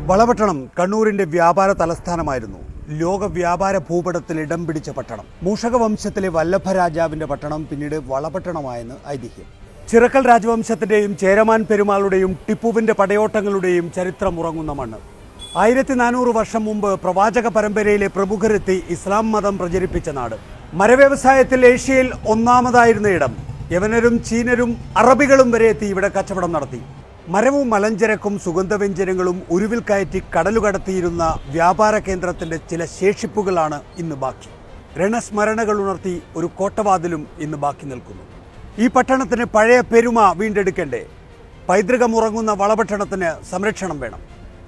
വളപട്ടണം കണ്ണൂരിന്റെ വ്യാപാര തലസ്ഥാനമായിരുന്നു. ലോക വ്യാപാര ഭൂപടത്തിൽ ഇടം പിടിച്ച പട്ടണം. മൂഷക വംശത്തിലെ വല്ലഭ രാജാവിന്റെ പട്ടണം പിന്നീട് വളപട്ടണമായെന്ന് ഐതിഹ്യം. ചിറക്കൽ രാജവംശത്തിന്റെയും ചേരമാൻ പെരുമാളുടെയും ടിപ്പുവിന്റെ പടയോട്ടങ്ങളുടെയും ചരിത്രം ഉറങ്ങുന്ന മണ്ണ്. 1400 വർഷം മുമ്പ് പ്രവാചക പരമ്പരയിലെ പ്രമുഖരെത്തി ഇസ്ലാം മതം പ്രചരിപ്പിച്ച നാട്. മരവ്യവസായത്തിൽ ഏഷ്യയിൽ ഒന്നാമതായിരുന്ന ഇടം. യവനരും ചീനരും അറബികളും വരെ എത്തി ഇവിടെ കച്ചവടം നടത്തി. മരവും മലഞ്ചരക്കും സുഗന്ധവ്യഞ്ജനങ്ങളും ഉരുവിൽ കയറ്റി കടലുകടത്തിയിരുന്ന വ്യാപാര കേന്ദ്രത്തിന്റെ ചില ശേഷിപ്പുകളാണ് ഇന്ന് ബാക്കി. രണസ്മരണകൾ ഉണർത്തി ഒരു കോട്ടവാതിലും ഇന്ന് ബാക്കി നിൽക്കുന്നു. ഈ പട്ടണത്തിന് പഴയ പെരുമ വീണ്ടെടുക്കേണ്ടേ? പൈതൃകമുറങ്ങുന്ന വളപട്ടണത്തിന് സംരക്ഷണം വേണം.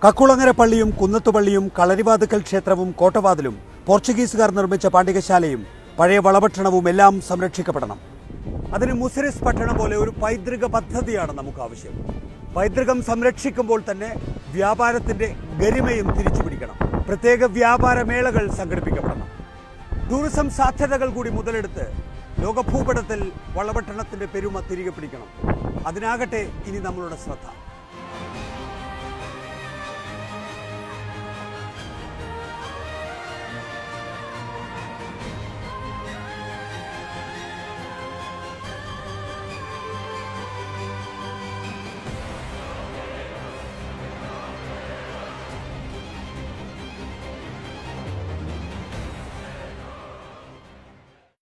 കക്കുളങ്ങര പള്ളിയും കുന്നത്തുപള്ളിയും കളരിവാതുക്കൽ ക്ഷേത്രവും കോട്ടവാതിലും പോർച്ചുഗീസുകാർ നിർമ്മിച്ച പാണ്ഡികശാലയും പഴയ വളപട്ടണവും എല്ലാം സംരക്ഷിക്കപ്പെടണം. അതിന് മുസിരിസ് പട്ടണം പോലെ ഒരു പൈതൃക പദ്ധതിയാണ് നമുക്ക് ആവശ്യം. പൈതൃകം സംരക്ഷിക്കുമ്പോൾ തന്നെ വ്യാപാരത്തിന്റെ ഗരിമയും തിരിച്ചു പിടിക്കണം. പ്രത്യേക വ്യാപാര മേളകൾ സംഘടിപ്പിക്കപ്പെടണം. ടൂറിസം സാധ്യതകൾ കൂടി മുതലെടുത്ത് ലോകഭൂപടത്തിൽ വളപട്ടണത്തിന്റെ പെരുമ തിരികെ പിടിക്കണം. അതിനാകട്ടെ ഇനി നമ്മളുടെ ശ്രദ്ധ.